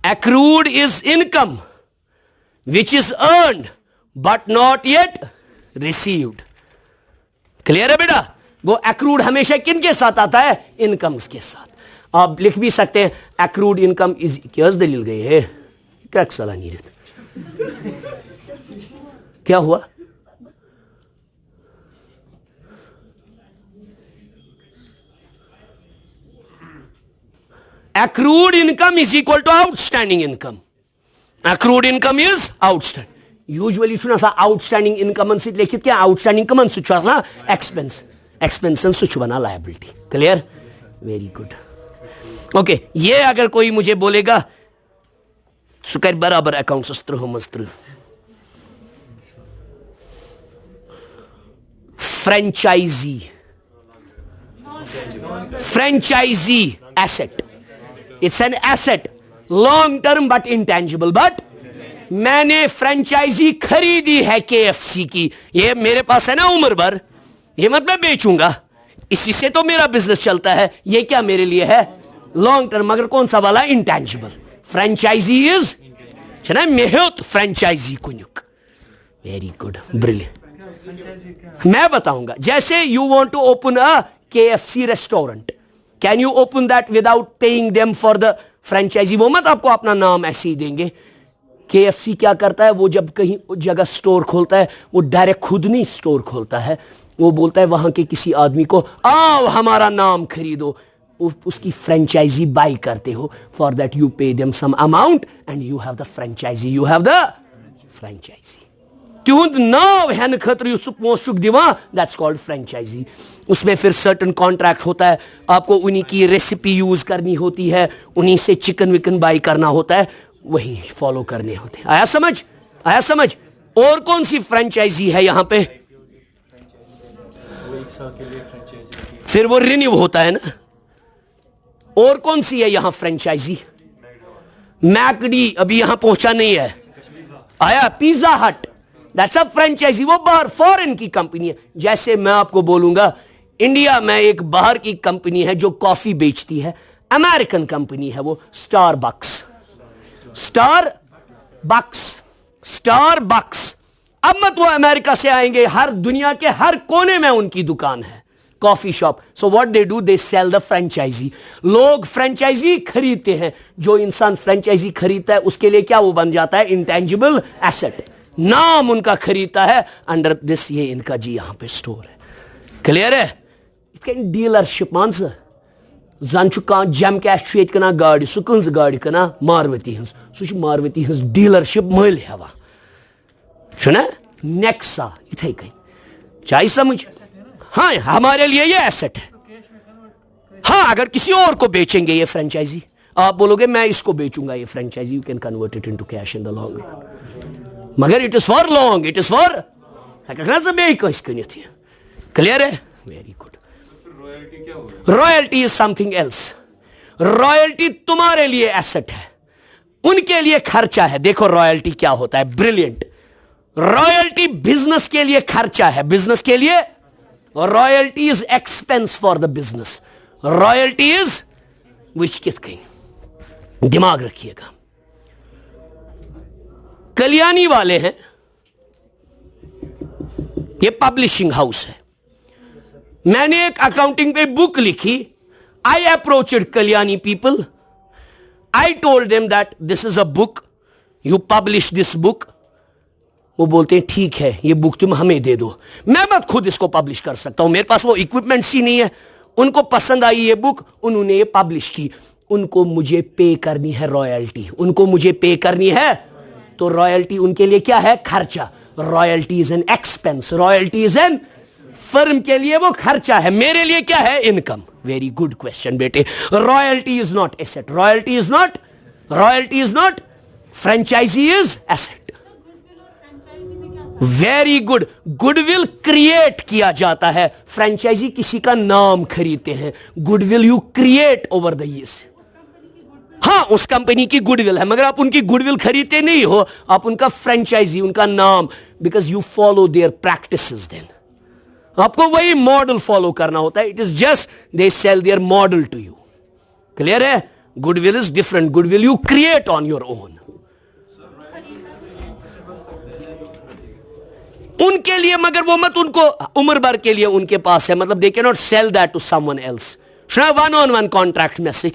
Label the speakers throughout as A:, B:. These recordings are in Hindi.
A: accrued is income which is earned but not yet received. Clear है बेटा? वो accrued हमेशा किन के साथ आता है? इनकम्स के साथ. आप लिख भी सकते हैं accrued income is, क्या दलील गई है? क्या सलाह नहीं रहती? क्या हुआ? Accrued income is equal to outstanding income. Accrued income is outstanding. Usually छुना सा outstanding income से लिखित क्या outstanding income से छुना सा expense. Expense से छुना liability. Clear? Very good. Okay. ये अगर कोई मुझे बोलेगा सुकर बराबर अकाउंट सस्त्र हो मस्त्र. Franchisee asset. It's an asset, long term but intangible. But मैंने फ्रेंचाइजी खरीदी है KFC की, ये मेरे पास है ना उम्र भर, ये मत मैं बेचूंगा, इसी से तो मेरा बिजनेस चलता है. ये क्या मेरे लिए है? Long term. मगर कौन सा वाला? इंटेंजिबल. फ्रेंचाइजी इज छना मेहत फ्रेंचाइजी कुनुक. Very good, brilliant. मैं बताऊंगा. जैसे you want to open a KFC restaurant, can you open that without paying them for the franchisee? वो मत आपको अपना नाम ऐसे ही देंगे. KFC क्या करता है? वो जब कहीं जगह स्टोर खोलता है, वो डायरेक्ट खुद नहीं स्टोर खोलता है, वो बोलता है वहां के किसी आदमी को आओ हमारा नाम खरीदो. उसकी फ्रेंचाइजी बाई करते हो. For that you pay them some amount and you have the franchisee. You have the franchisee. तुंद नाव हेन खतर युस पोस्ट दिवान, दैट्स कॉल्ड फ्रेंचाइजी. उसमें फिर सर्टन कॉन्ट्रैक्ट होता है, आपको उन्हीं की रेसिपी यूज करनी होती है, उन्हीं से चिकन विकन बाई करना होता है, वही फॉलो करने होते हैं. आया समझ? आया समझ? और कौन सी फ्रेंचाइजी है यहां पे? फिर वो रिन्यू होता है ना. और कौन सी है यहां फ्रेंचाइजी? मैकडी अभी यहां पहुंचा नहीं है. आया? पिज्जा हट, दैट्स अ फ्रेंचाइजी. वो बाहर फॉरेन की कंपनी है. जैसे मैं आपको बोलूंगा इंडिया में एक बाहर की कंपनी है जो कॉफी बेचती है, अमेरिकन कंपनी है वो, स्टारबक्स. अब मत वो अमेरिका से आएंगे, हर दुनिया के हर कोने में उनकी दुकान है, coffee shop. So what they do, they sell the franchisee. लोग फ्रेंचाइजी खरीदते हैं. जो इंसान फ्रेंचाइजी खरीदता है उसके लिए क्या वो बन जाता है? Intangible asset. नाम उनका खरीदता है अंडर दिस, ये इनका जी यहां पे स्टोर है. क्लियर है? डीलरशिप मान सर जन जम कैश कना गाड़ी, सह कंज गाड़ी कना मारवती हज, सह मारवती हज डीलरशिप मल हेवा ना नेक्सा. इथे कहीं चाहे समझ. हाँ, हमारे लिए ये एसेट है. हाँ, अगर किसी और को बेचेंगे ये फ्रेंचाइजी, आप बोलोगे मैं इसको बेचूंगा ये franchisee, you can convert it into cash in the long run. मगर it is for long, it is for clear है? Very good. Royalty is something else. Royalty तुम्हारे लिए एसेट है, उनके लिए खर्चा है. देखो रॉयल्टी क्या होता है, ब्रिलियंट. रॉयल्टी बिजनेस के लिए खर्चा है, बिजनेस के लिए. Royalty is expense for the business. Royalty is which कित कहीं दिमाग रखिएगा. कल्याणी वाले हैं, ये पब्लिशिंग हाउस है. मैंने एक अकाउंटिंग पे बुक लिखी. I approached Kalyani people. I told them that this is a book, you publish this book. वो बोलते हैं ठीक है, ये बुक तुम हमें दे दो. मैं मत खुद इसको पब्लिश कर सकता हूं, मेरे पास वो इक्विपमेंट्स ही नहीं है. उनको पसंद आई ये बुक, उन्होंने ये पब्लिश की. उनको मुझे पे करनी है रॉयल्टी, उनको मुझे पे करनी है. तो रॉयल्टी उनके लिए क्या है? खर्चा. Royalty is an expense. Royalty is an, firm के लिए वो खर्चा है, मेरे लिए क्या है? इनकम. वेरी गुड क्वेश्चन बेटे. Royalty is not asset. Royalty is not. Franchisee is asset. Very good. Goodwill create किया जाता है. फ्रेंचाइजी किसी का नाम खरीदते हैं. Goodwill you create over the years. हाँ, उस कंपनी की गुडविल है, मगर आप उनकी गुडविल खरीदते नहीं हो, आप उनका फ्रेंचाइजी, उनका नाम, because you follow their practices. देन आपको वही मॉडल फॉलो करना होता है. It is just they sell their model to you. Clear है? Goodwill is different. Goodwill you create on your own. उनके लिए, मगर वो मत उनको उम्र भर के लिए उनके पास है, मतलब they can not sell that to someone else. One on one contract में से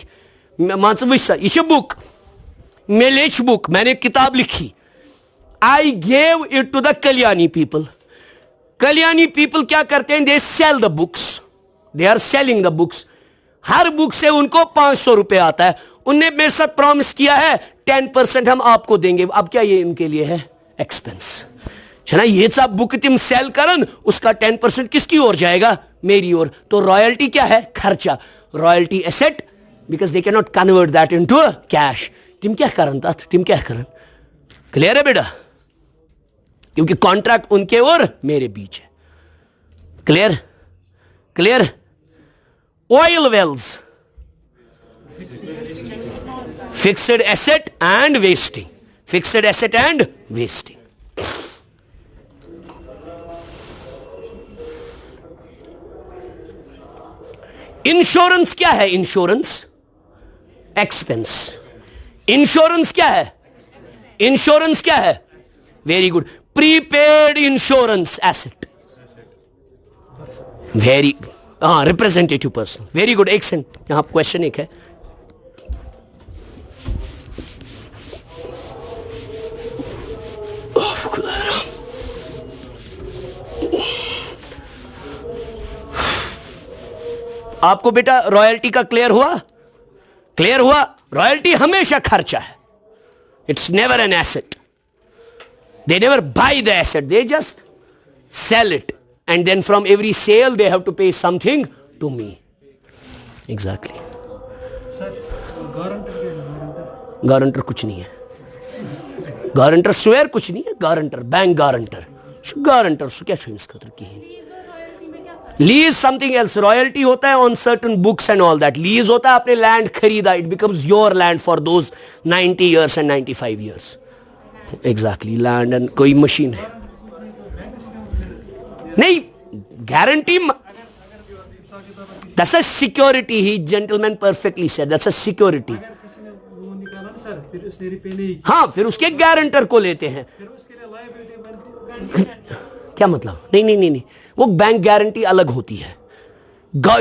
A: मान ये बुक मे लेच बुक, मैंने किताब लिखी. I gave it to the Kalyani people. Kalyani people क्या करते हैं? They sell the books. They are selling the books. हर बुक से उनको 500 रुपए आता है. उनने मेरे साथ प्रॉमिस किया है 10% हम आपको देंगे. अब क्या ये इनके लिए है? एक्सपेंस. ना ये सब बुक तुम सेल करन, उसका 10% किसकी ओर जाएगा? मेरी ओर. तो रॉयल्टी क्या है? खर्चा. Royalty asset, because they can not convert that into cash. तुम क्या करन था? तुम क्या करन? क्लियर है बेटा? क्योंकि कॉन्ट्रैक्ट उनके और मेरे बीच है. Clear? Clear? Oil wells, fixed asset and wasting. Fixed asset and wasting. Insurance क्या है? Insurance expense. इंश्योरेंस क्या है? इंश्योरेंस क्या है? Very good. Prepaid insurance asset. Very representative person. Very good. एक सेकंड, यहां क्वेश्चन एक है. आपको बेटा रॉयल्टी का क्लियर हुआ? क्लियर हुआ? रॉयल्टी हमेशा खर्चा है. It's never an asset. They never buy the asset, they just sell it, and then from every sale they have to pay something to me. Exactly. Guarantor कुछ नहीं है. गारंटर स्वेयर कुछ नहीं है. Guarantor bank guarantor. गारंटर क्या छुइस खतर की. Lease something else. रॉयल्टी होता है on certain books and all that. Lease होता है आपने लैंड खरीदा, it becomes your land for those 90 years and 95 years. Exactly. Land and कोई मशीन है नहीं. Guarantee that's a security. He gentleman perfectly said that's a security. हाँ, फिर उसके गारंटर को लेते हैं. क्या मतलब? नहीं नहीं नहीं नहीं, वो बैंक गारंटी अलग होती है.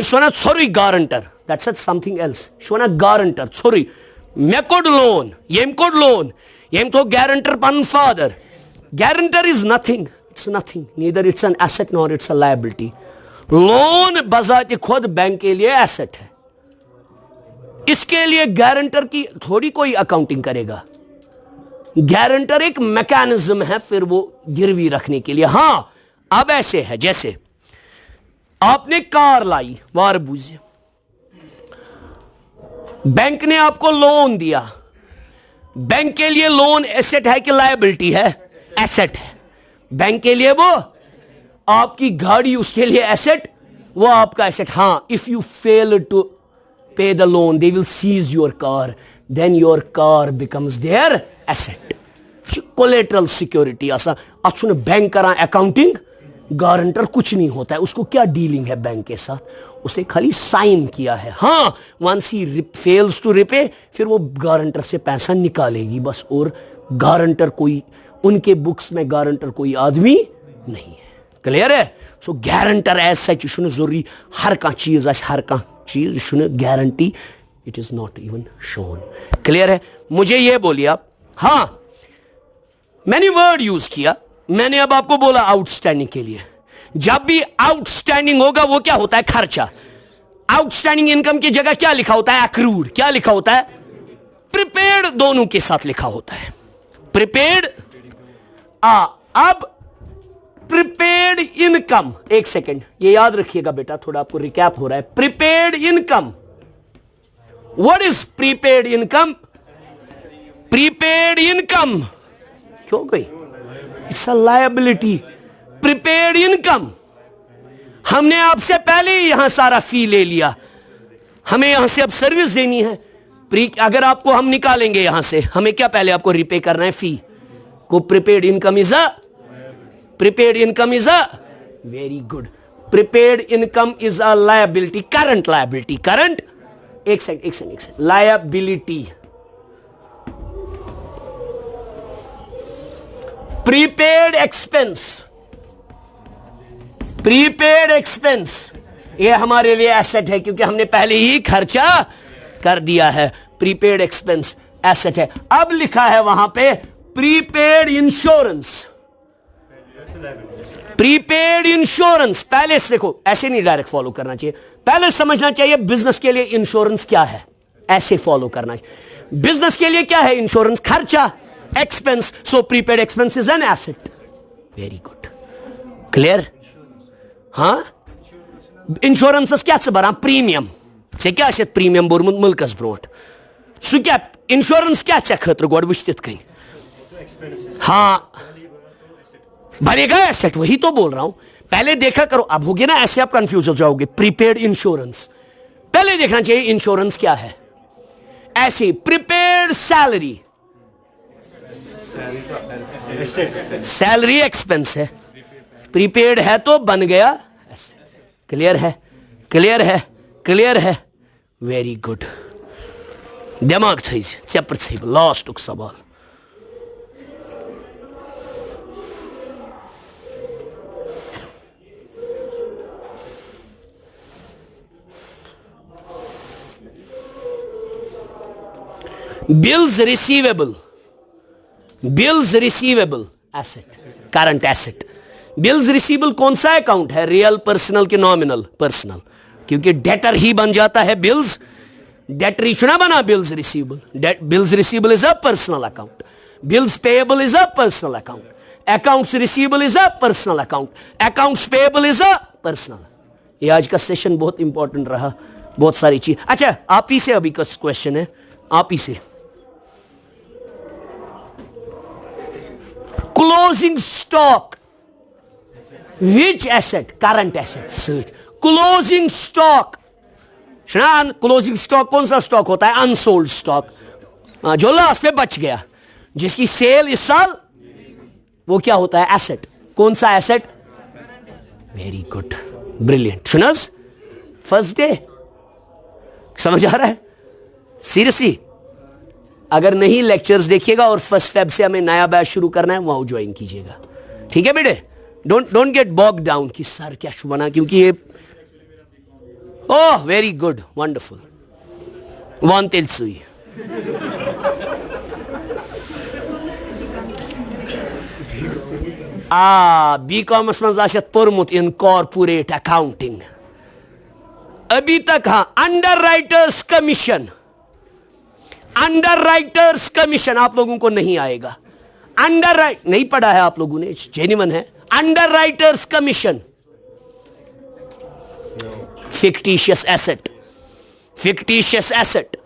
A: Shona sorry guarantor, that's something else. Shona guarantor sorry may code loan, येम कोड लोन, येम तो गारंटर पन father. Guarantor is nothing. It's nothing. Neither it's an asset nor it's a liability. Loan बजाते खुद बैंक के लिए एसेट है. इसके लिए गारंटर की थोड़ी कोई अकाउंटिंग करेगा. गारंटर एक मैकेनिज्म है फिर वो गिरवी रखने के लिए. हां, अब ऐसे है जैसे आपने कार लाई वार बूझे, बैंक ने आपको लोन दिया. बैंक के लिए लोन एसेट है कि लायबिलिटी है? एसेट है. बैंक के लिए वो आपकी गाड़ी, उसके लिए एसेट, वो आपका एसेट. हां, if you fail to pay the loan they will seize your car, then your car becomes their asset. Collateral security. ऐसा अच्छुन बैंक करा अकाउंटिंग. गारंटर कुछ नहीं होता है. उसको क्या डीलिंग है बैंक के साथ? उसे खाली साइन किया है. हां, once he fails to repay, फिर वो गारंटर से पैसा निकालेगी बस. और गारंटर कोई, उनके बुक्स में गारंटर कोई आदमी नहीं है. क्लियर है? सो गारंटर एज सच शुन जरूरी हर का चीज आस, हर का चीज शुन guarantee it is not even shown. Clear है? मुझे ये बोलिए आप. हां, मैंने वर्ड यूज किया. मैंने अब आपको बोला आउटस्टैंडिंग के लिए. जब भी आउटस्टैंडिंग होगा वो क्या होता है? खर्चा. आउटस्टैंडिंग इनकम की जगह क्या लिखा होता है? अक्रूड. क्या लिखा होता है? प्रीपेड. दोनों के साथ लिखा होता है प्रीपेड. अब प्रीपेड इनकम, एक सेकेंड ये याद रखिएगा बेटा, थोड़ा आपको रिकैप हो रहा है. Prepaid income. What is prepaid income? Prepaid income क्यों गई? It's a liability. Prepaid income. हमने आपसे पहले ही यहां सारा फी ले लिया. हमें यहां से अब सर्विस देनी है. अगर आपको हम निकालेंगे यहां से, हमें क्या पहले आपको रिपे करना है? फी को. Prepaid income is a, prepaid income is a, very good. Prepaid income is a liability. Current liability. Current एक सेकंड, लायबिलिटी, प्रीपेड एक्सपेंस, ये हमारे लिए एसेट है क्योंकि हमने पहले ही खर्चा कर दिया है। प्रीपेड एक्सपेंस एसेट है। अब लिखा है वहां पे प्रीपेड इंश्योरेंस, पहले से देखो, ऐसे नहीं डायरेक्ट फॉलो करना चाहिए, पहले समझना चाहिए बिजनेस के लिए इंश्योरेंस क्या है, ऐसे फॉलो करना चाहिए। बिजनेस के लिए क्या है इंश्योरेंस? खर्चा, expense. So prepaid expense is an asset. Very good, clear? हाँ, इंश्योरेंस क्या बना? प्रीमियम से क्या प्रीमियम बोर्मुत मुल्कस ब्रोट सु क्या इंश्योरेंस क्या खतर गोड वुश्तित कहीं। हाँ, बनेगा एसेट, वही तो बोल रहा हूं। पहले देखा करो, अब होगी ना ऐसे आप कंफ्यूज हो जाओगे। प्रीपेड इंश्योरेंस, पहले देखना चाहिए इंश्योरेंस क्या है। ऐसे प्रीपेड सैलरी, सैलरी एक्सपेंस है, प्रीपेड है तो बन गया। क्लियर है, क्लियर है, क्लियर है। वेरी गुड, दिमाग थी चपर थी लास्ट सवाल। Bills receivable asset, current asset. Bills receivable कौन सा अकाउंट है? रियल, पर्सनल के नॉमिनल? पर्सनल, क्योंकि डेटर ही बन जाता है बिल्स। डेटर ही ना बना bills receivable. Bills receivable is a personal account, bills payable is a personal account, accounts receivable is a personal account, accounts payable is a personal. ये आज का सेशन बहुत इंपॉर्टेंट रहा, बहुत सारी चीज। अच्छा, आप ही से अभी का क्वेश्चन है, आप ही से। Closing stock, which asset? Current asset. Closing stock, closing stock कौन सा स्टॉक होता है? अनसोल्ड स्टॉक, जो लास्ट में बच गया, जिसकी सेल इस साल, वो क्या होता है? एसेट। कौन सा एसेट? Very good, brilliant. सुनस फर्स्ट डे समझ आ रहा है? सीरियसली, अगर नहीं लेक्चर्स देखिएगा और 1 फेब से हमें नया बैच शुरू करना है, वहां ज्वाइन कीजिएगा, ठीक है बेटे? डोंट गेट बॉग डाउन कि सर क्या शुरू बना, क्योंकि ये oh very good, wonderful, one तेल सुई। बी कॉमर्स में पोर्मुत इन कॉर्पोरेट अकाउंटिंग। अभी तक हाँ, अंडरराइटर्स कमीशन, अंडरराइटर्स कमीशन आप लोगों को नहीं आएगा। अंडरराइट नहीं पढ़ा है आप लोगों ने, जेन्युइन है। Underwriters commission, fictitious asset, fictitious asset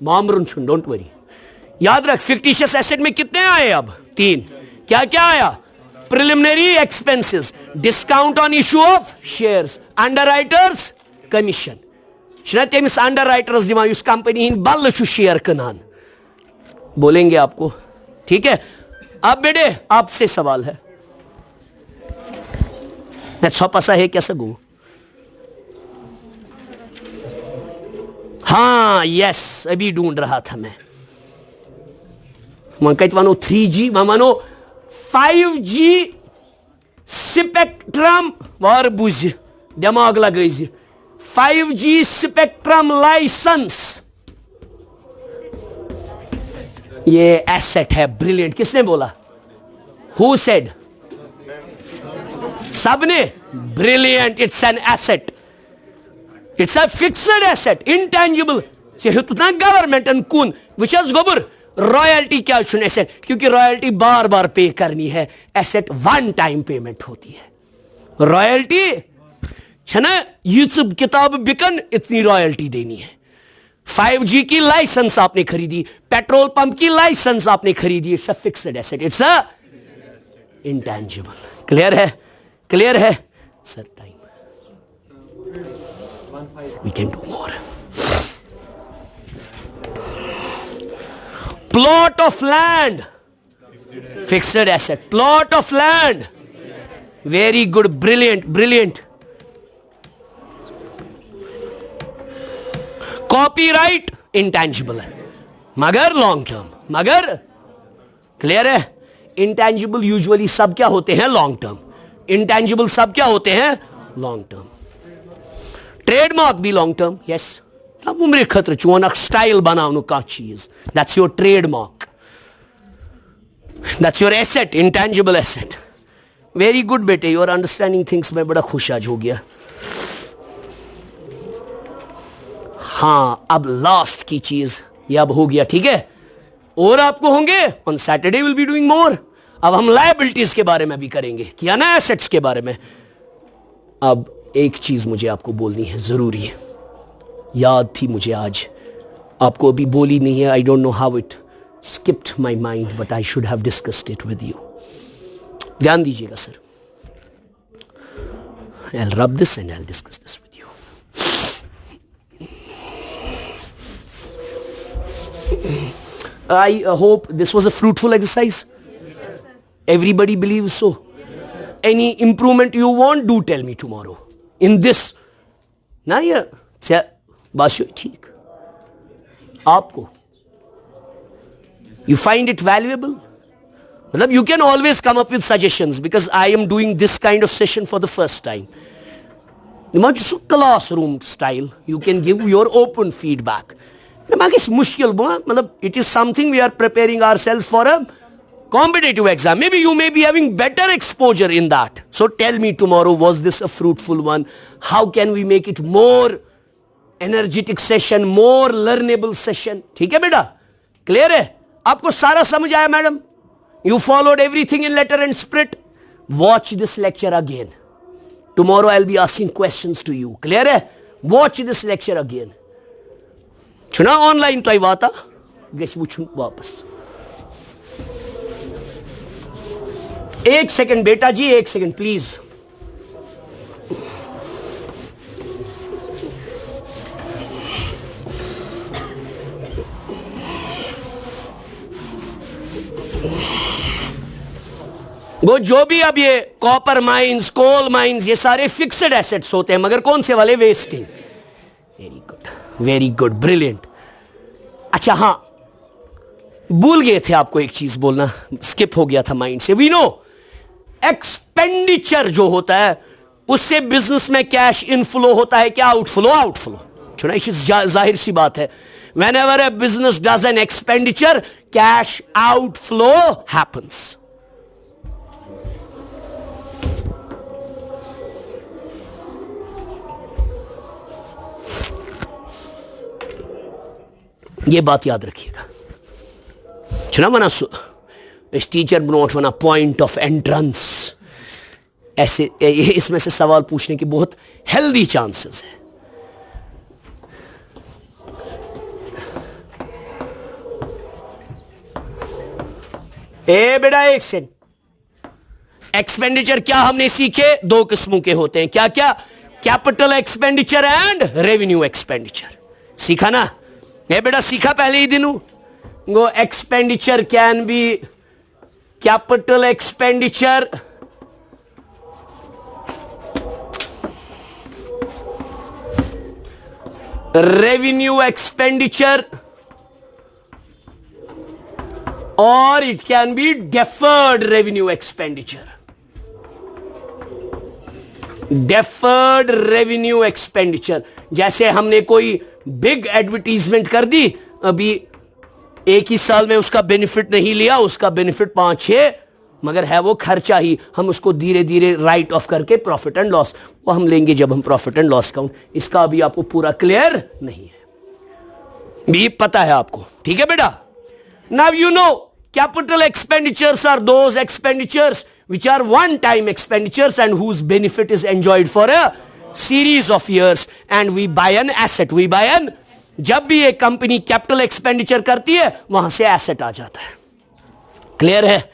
A: मामरून सुन, डोंट वरी, याद रख। फिक्टिशियस एसेट में कितने आए? अब 3। क्या क्या आया? Preliminary expenses, discount on issue of shares, underwriters commission. तमिस अंडरराइटर्स दिवान उस कंपनी हिंद बल्ल शेयर कनान, बोलेंगे आपको, ठीक है? अब बेटे आपसे सवाल है, छपसा है कैसा गो? हाँ यस, अभी ढूंढ रहा था मैं। कत वनो 3G, वनो 5G स्पेक्ट्रम, वार बुझ दिमाग लगे। 5G स्पेक्ट्रम लाइसेंस, ये एसेट है। ब्रिलियंट, किसने बोला? Who said? सबने। Brilliant, it's an asset, it's a fixed asset, intangible. Government कुन वुचस गोबर रॉयल्टी क्या एसेट, क्योंकि रॉयल्टी बार बार पे करनी है। एसेट वन टाइम पेमेंट होती है। रॉयल्टी है ना, यूट्यूब किताब बिकन, इतनी रॉयल्टी देनी है। 5G की लाइसेंस आपने खरीदी, पेट्रोल पंप की लाइसेंस आपने खरीदी, it's a fixed asset, it's a intangible. Clear है? क्लियर है sir? Time, we can do more. Plot of land, fixed asset. Plot of land, very good, brilliant, brilliant. Copyright intangible है मगर लॉन्ग टर्म, मगर क्लियर है, इंटेंजिबल यूजुअली सब क्या होते हैं, लॉन्ग टर्म, इंटेंजिबल सब क्या होते हैं, लॉन्ग टर्म। ट्रेडमार्क भी लॉन्ग टर्म, यस, अब उम्र खतर चोन स्टाइल बनाव कह चीज, that's your trademark, that's your asset, intangible asset. Very good बेटे, योर अंडरस्टैंडिंग थिंग्स में बड़ा खुश आज हो गया। हाँ, अब लास्ट की चीज ये अब हो गया, ठीक है, और आपको होंगे on Saturday will be doing more. अब हम लायबिलिटीज के बारे में भी करेंगे, किया ना, एसेट्स के बारे में। अब एक चीज मुझे आपको बोलनी है, जरूरी है, याद थी मुझे आज, आपको अभी बोली नहीं है। I don't know how it skipped my mind, but I should have discussed it with you. ध्यान दीजिएगा sir, I will rub this and I will discuss this with you. I hope this was a fruitful exercise. Everybody believes so. Any improvement you want, do tell me tomorrow. In this, ना ये बस ठीक, आपको you find it valuable? मतलब you can always come up with suggestions because I am doing this kind of session for the first time. Much classroom style. You can give your open feedback. मुश्किल मतलब it is something we are preparing ourselves for a competitive exam. Maybe you may be having better exposure in that. So tell me tomorrow, was this a fruitful one? How can we make it more energetic session, more learnable session? ठीक है बेटा, क्लियर है, आपको सारा समझ आया madam? You followed everything in letter and spirit. Watch this lecture again. Tomorrow I'll be asking questions to you. Clear है? Watch this lecture again. चुना ऑनलाइन तो वाता गस वुचुन वापस। एक सेकंड बेटा जी, एक सेकंड प्लीज। वो जो भी अब ये कॉपर माइंस, कोल माइंस, ये सारे फिक्स्ड एसेट्स होते हैं, मगर कौन से वाले, wasting. Very good, very good, brilliant. अच्छा हाँ, भूल गए थे आपको एक चीज बोलना, स्किप हो गया था माइंड से। वी नो एक्सपेंडिचर जो होता है उससे बिजनेस में कैश इनफ्लो होता है, क्या आउटफ्लो, आउटफ्लो। जाहिर सी बात है, whenever a business does an expenditure, cash outflow happens. ये बात याद रखिएगा। चुना मना इस टीचर ब्रोट वना पॉइंट ऑफ एंट्रेंस, ऐसे इसमें से सवाल पूछने की बहुत हेल्दी चांसेस है। ए बेटा एक सेकंड, एक्सपेंडिचर क्या हमने सीखे, दो किस्मों के होते हैं, क्या क्या, capital expenditure and revenue expenditure. सीखा ना, ये बेटा सीखा पहले ही दिन। Go expenditure can be capital expenditure, revenue expenditure, और it can be deferred revenue expenditure. Deferred revenue expenditure, जैसे हमने कोई बिग एडवर्टीजमेंट कर दी, अभी एक ही साल में उसका बेनिफिट नहीं लिया, उसका बेनिफिट 5-6, मगर है वो खर्चा ही, हम उसको धीरे धीरे राइट ऑफ करके प्रॉफिट एंड लॉस, वो हम लेंगे जब हम प्रॉफिट एंड लॉस काउंट। इसका अभी आपको पूरा क्लियर नहीं है, भी पता है आपको, ठीक है बेटा। Now you know capital expenditures are those expenditures which are one-time expenditures and whose benefit is enjoyed for a series of years, and we buy an asset, we buy an, जब भी एक कंपनी कैपिटल एक्सपेंडिचर करती है वहां से एसेट आ जाता है, क्लियर है।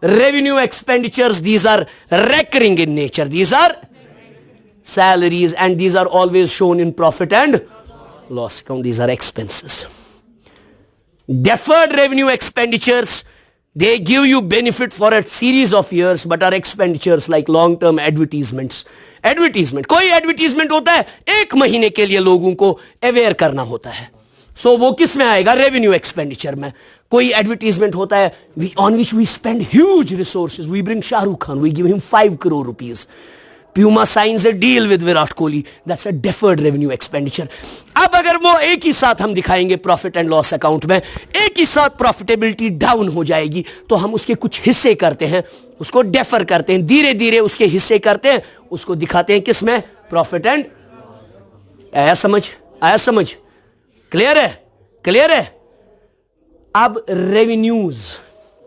A: Revenue expenditures, these are recurring in nature, these are salaries and these are always shown in profit and loss account, these are expenses. Deferred revenue expenditures, they give you benefit for a series of years but are expenditures like long-term advertisements. Advertisement, कोई एडवर्टीजमेंट होता है 1 महीने के लिए लोगों को अवेयर करना होता है, सो वो किस में आएगा? रेवेन्यू एक्सपेंडिचर में। कोई एडवर्टीजमेंट होता है on which we spend huge resources, we bring Shahrukh Khan, we give him 5 crore rupees, Puma signs a deal with Virat Kohli, that's a deferred revenue expenditure. अब अगर वो एक ही साथ हम दिखाएंगे प्रॉफिट एंड लॉस अकाउंट में, एक ही साथ प्रॉफिटेबिलिटी डाउन हो जाएगी, तो हम उसके कुछ हिस्से करते हैं, उसको डेफर करते हैं, धीरे धीरे उसके हिस्से करते हैं, उसको दिखाते हैं किस में? Profit and. आया समझ? आया समझ? क्लियर है? क्लियर है? अब रेवेन्यूज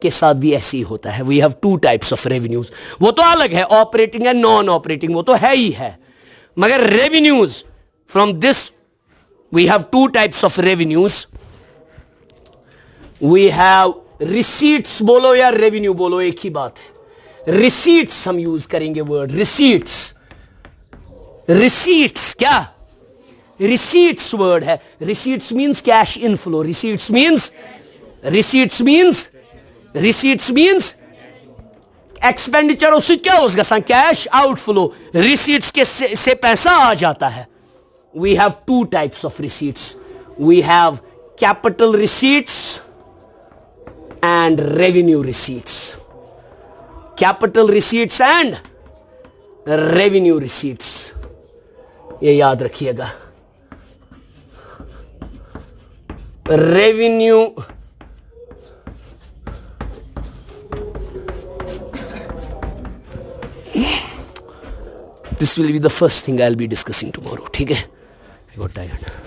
A: के साथ भी ऐसे ही होता है। We have 2 types of revenues, वो तो अलग है, ऑपरेटिंग एंड नॉन ऑपरेटिंग, वो तो है ही है, मगर revenues from this we have 2 types of revenues. We have receipts, बोलो या रेवेन्यू बोलो, एक ही बात है। रिसीट्स हम यूज करेंगे वर्ड रिसीट्स। रिसीट्स क्या? रिसीट्स वर्ड है, receipts means cash inflow, receipts means receipts means expenditure, उससे क्या होगा? Cash outflow. रिसीट्स के से पैसा आ जाता है। We have 2 types of receipts, we have capital receipts and revenue receipts. Capital receipts and revenue receipts, ये याद रखिएगा। Revenue this will be the first thing I'll be discussing tomorrow, ठीक है? I got tired.